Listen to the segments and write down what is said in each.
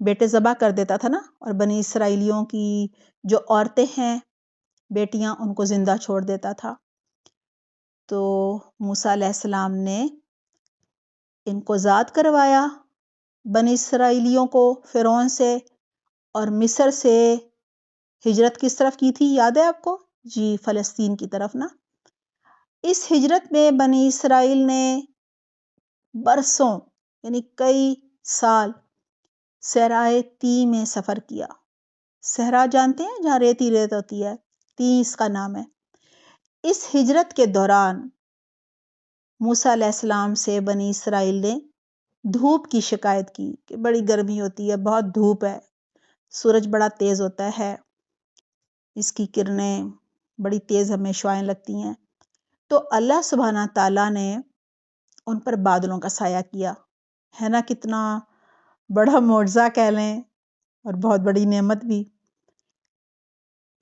بیٹے ذبح کر دیتا تھا نا، اور بنی اسرائیلیوں کی جو عورتیں ہیں بیٹیاں ان کو زندہ چھوڑ دیتا تھا. تو موسیٰ علیہ السلام نے ان کو آزاد کروایا بنی اسرائیلیوں کو فرعون سے، اور مصر سے ہجرت کس طرف کی تھی یاد ہے آپ کو؟ جی فلسطین کی طرف نا. اس ہجرت میں بنی اسرائیل نے برسوں یعنی کئی سال صحرائے تی میں سفر کیا. صحرا جانتے ہیں جہاں ریتی ریت ہوتی ہے، تی اس کا نام ہے. اس ہجرت کے دوران موسیٰ علیہ السلام سے بنی اسرائیل نے دھوپ کی شکایت کی کہ بڑی گرمی ہوتی ہے، بہت دھوپ ہے، سورج بڑا تیز ہوتا ہے، اس کی کرنیں بڑی تیز ہمیں شعائیں لگتی ہیں. تو اللہ سبحانہ تعالیٰ نے ان پر بادلوں کا سایہ کیا. ہے نا کتنا بڑا معجزہ کہہ لیں، اور بہت بڑی نعمت بھی.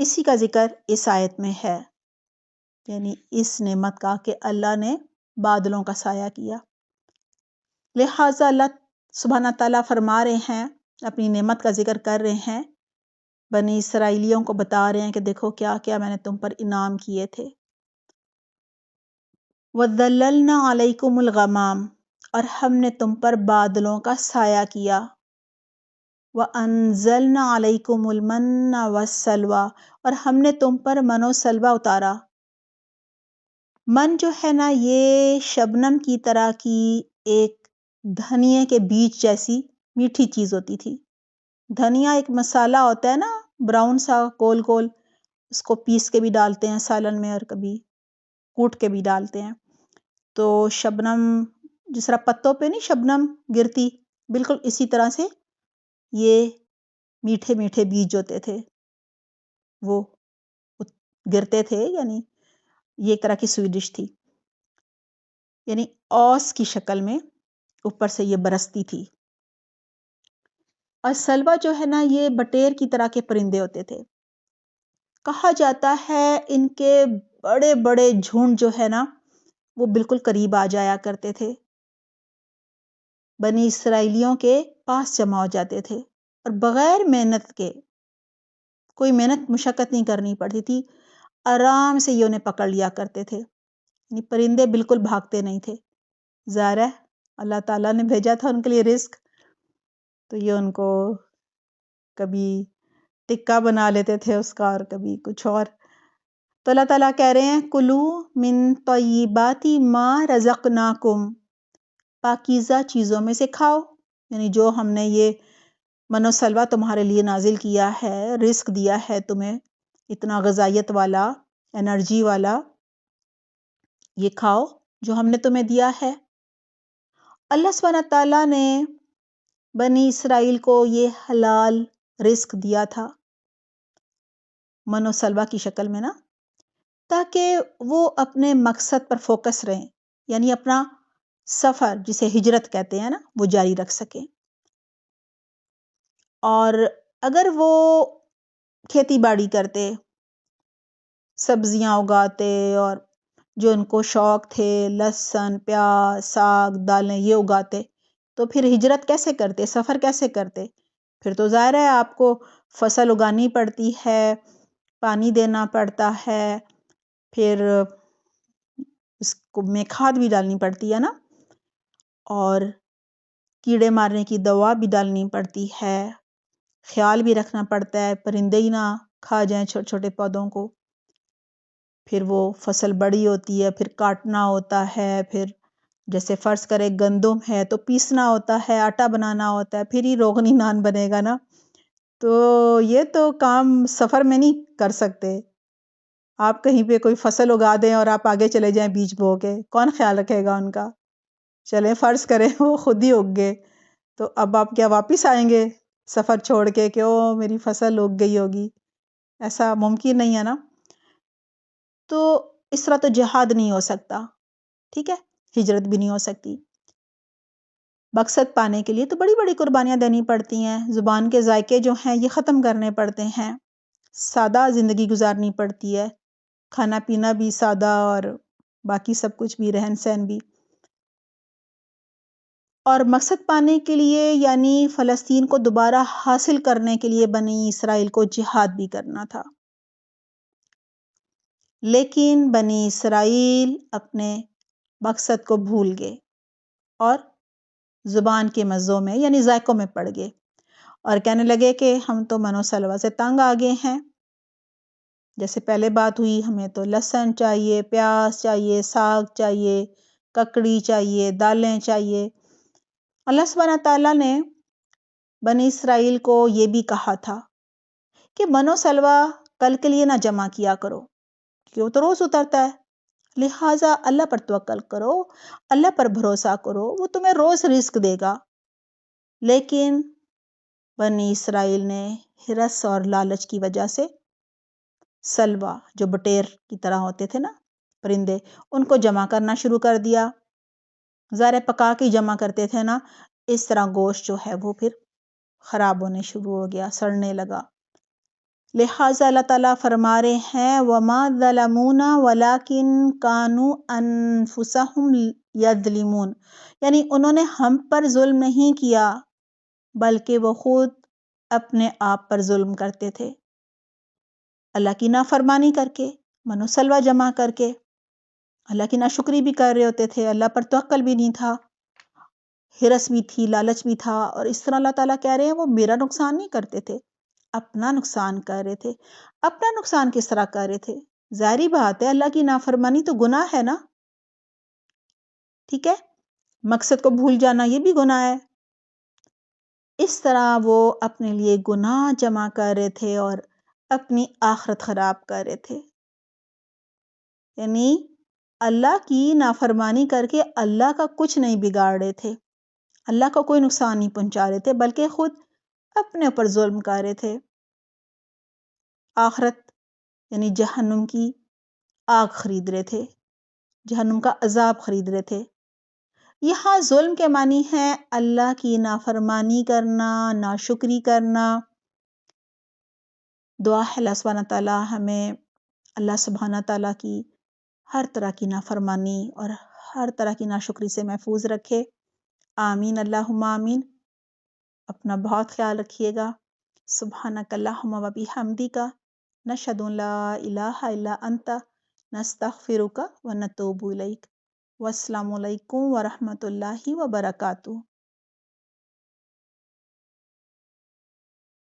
اسی کا ذکر اس آیت میں ہے، یعنی اس نعمت کا کہ اللہ نے بادلوں کا سایہ کیا. لہٰذا اللہ سبحانہ تعالیٰ فرما رہے ہیں، اپنی نعمت کا ذکر کر رہے ہیں، بنی اسرائیلیوں کو بتا رہے ہیں کہ دیکھو کیا کیا میں نے تم پر انعام کیے تھے. وَظَلَّلْنَا عَلَيْكُمُ الْغَمَامَ، اور ہم نے تم پر بادلوں کا سایہ کیا. وَأَنزَلْنَا عَلَيْكُمُ الْمَنَّ وَالسَّلْوَىٰ، اور ہم نے تم پر من و سلوہ اتارا. من جو ہے نا یہ شبنم کی طرح کی ایک دھنیے کے بیج جیسی میٹھی چیز ہوتی تھی. دھنیا ایک مسالہ ہوتا ہے نا براؤن سا گول گول، اس کو پیس کے بھی ڈالتے ہیں سالن میں اور کبھی کوٹ کے بھی ڈالتے ہیں. تو شبنم جس طرح پتوں پہ نہیں شبنم گرتی، بالکل اسی طرح سے یہ میٹھے میٹھے بیج ہوتے تھے وہ گرتے تھے، یعنی یہ ایک طرح کی سویٹ ڈش تھی، یعنی اوس کی شکل میں اوپر سے یہ برستی تھی. اور سلوہ جو ہے نا یہ بٹیر کی طرح کے پرندے ہوتے تھے. کہا جاتا ہے ان کے بڑے بڑے جھنڈ جو ہے نا وہ بالکل قریب آ جایا کرتے تھے، بنی اسرائیلیوں کے پاس جمع ہو جاتے تھے، اور بغیر محنت کے، کوئی محنت مشقت نہیں کرنی پڑتی تھی، آرام سے یہ انہیں پکڑ لیا کرتے تھے. یعنی پرندے بالکل بھاگتے نہیں تھے. ظاہر ہے اللہ تعالیٰ نے بھیجا تھا ان کے لیے رزق، تو یہ ان کو کبھی ٹکا بنا لیتے تھے اس کا، اور کبھی کچھ اور. تو اللہ تعالیٰ کہہ رہے ہیں کلو من طیبات ما رزقناکم، پاکیزہ چیزوں میں سے کھاؤ، یعنی جو ہم نے یہ من و سلوہ تمہارے لیے نازل کیا ہے، رزق دیا ہے تمہیں اتنا غذائیت والا، انرجی والا، یہ کھاؤ جو ہم نے تمہیں دیا ہے. اللہ سبحانہ تعالیٰ نے بنی اسرائیل کو یہ حلال رزق دیا تھا من و سلوہ کی شکل میں نا، تاکہ وہ اپنے مقصد پر فوکس رہیں، یعنی اپنا سفر جسے ہجرت کہتے ہیں نا وہ جاری رکھ سکیں. اور اگر وہ کھیتی باڑی کرتے، سبزیاں اگاتے، اور جو ان کو شوق تھے لہسن، پیاز، ساگ، دالیں یہ اگاتے، تو پھر ہجرت کیسے کرتے، سفر کیسے کرتے؟ پھر تو ظاہر ہے آپ کو فصل اگانی پڑتی ہے، پانی دینا پڑتا ہے، پھر اس کو میں کھاد بھی ڈالنی پڑتی ہے نا، اور کیڑے مارنے کی دوا بھی ڈالنی پڑتی ہے، خیال بھی رکھنا پڑتا ہے پرندے ہی نہ کھا جائیں چھوٹے چھوٹے پودوں کو. پھر وہ فصل بڑی ہوتی ہے، پھر کاٹنا ہوتا ہے، پھر جیسے فرض کرے گندم ہے تو پیسنا ہوتا ہے، آٹا بنانا ہوتا ہے، پھر ہی روغنی نان بنے گا نا. تو یہ تو کام سفر میں نہیں کر سکتے. آپ کہیں پہ کوئی فصل اگا دیں اور آپ آگے چلے جائیں بیج بو کے، کون خیال رکھے گا ان کا؟ چلیں فرض کریں وہ خود ہی اگ گئے، تو اب آپ کیا واپس آئیں گے سفر چھوڑ کے کہ او میری فصل اگ گئی ہوگی؟ ایسا ممکن نہیں ہے نا. تو اس طرح تو جہاد نہیں ہو سکتا، ٹھیک ہے، ہجرت بھی نہیں ہو سکتی. مقصد پانے کے لیے تو بڑی بڑی قربانیاں دینی پڑتی ہیں، زبان کے ذائقے جو ہیں یہ ختم کرنے پڑتے ہیں، سادہ زندگی گزارنی پڑتی ہے، کھانا پینا بھی سادہ، اور باقی سب کچھ بھی، رہن سہن بھی. اور مقصد پانے کے لیے یعنی فلسطین کو دوبارہ حاصل کرنے کے لیے بنی اسرائیل کو جہاد بھی کرنا تھا۔ لیکن بنی اسرائیل اپنے مقصد کو بھول گئے اور زبان کے مزوں میں یعنی ذائقوں میں پڑ گئے اور کہنے لگے کہ ہم تو من و سلوہ سے تنگ آ گئے ہیں۔ جیسے پہلے بات ہوئی، ہمیں تو لہسن چاہیے، پیاز چاہیے، ساگ چاہیے، ککڑی چاہیے، دالیں چاہیے۔ اللہ سبحانہ تعالیٰ نے بنی اسرائیل کو یہ بھی کہا تھا کہ من و سلوہ کل کے لیے نہ جمع کیا کرو کیونکہ وہ تو روز اترتا ہے، لہٰذا اللہ پر توکل کرو، اللہ پر بھروسہ کرو، وہ تمہیں روز رزق دے گا۔ لیکن بنی اسرائیل نے ہرس اور لالچ کی وجہ سے سلوہ جو بٹیر کی طرح ہوتے تھے نا پرندے، ان کو جمع کرنا شروع کر دیا۔ ظاہر پکا کے جمع کرتے تھے نا، اس طرح گوشت جو ہے وہ پھر خراب ہونے شروع ہو گیا، سڑنے لگا۔ لہٰذا اللہ تعالیٰ فرما رہے ہیں وَمَا ظَلَمُونَا وَلَكِنْ كَانُوا أَنفُسَهُمْ يَظْلِمُونَ، یعنی انہوں نے ہم پر ظلم نہیں کیا بلکہ وہ خود اپنے آپ پر ظلم کرتے تھے، اللہ کی نافرمانی کر کے، من و سلوہ جمع کر کے، اللہ کی ناشکری بھی کر رہے ہوتے تھے، اللہ پر توکل بھی نہیں تھا، ہرس بھی تھی، لالچ بھی تھا، اور اس طرح اللہ تعالیٰ کہہ رہے ہیں وہ میرا نقصان نہیں کرتے تھے، اپنا نقصان کر رہے تھے۔ اپنا نقصان کس طرح کر رہے تھے؟ ظاہری بات ہے، اللہ کی نافرمانی تو گناہ ہے نا، ٹھیک ہے، مقصد کو بھول جانا یہ بھی گناہ ہے۔ اس طرح وہ اپنے لیے گناہ جمع کر رہے تھے اور اپنی آخرت خراب کر رہے تھے، یعنی اللہ کی نافرمانی کر کے اللہ کا کچھ نہیں بگاڑ رہے تھے، اللہ کا کوئی نقصان نہیں پہنچا رہے تھے بلکہ خود اپنے اوپر ظلم کر رہے تھے۔ آخرت یعنی جہنم کی آگ خرید رہے تھے، جہنم کا عذاب خرید رہے تھے۔ یہاں ظلم کے معنی ہے اللہ کی نافرمانی کرنا، ناشکری کرنا۔ دعا ہے اللہ سبحانہ تعالیٰ ہمیں اللہ سبحانہ تعالیٰ کی ہر طرح کی نافرمانی اور ہر طرح کی ناشکری سے محفوظ رکھے۔ آمین اللہم آمین۔ اپنا بہت خیال رکھیے گا۔ سبحانک اللہم و بحمدک، نشہد ان لا الہ الا انت، نستغفرک و نتوب الیک۔ والسلام علیکم ورحمۃ اللہ وبرکاتہ۔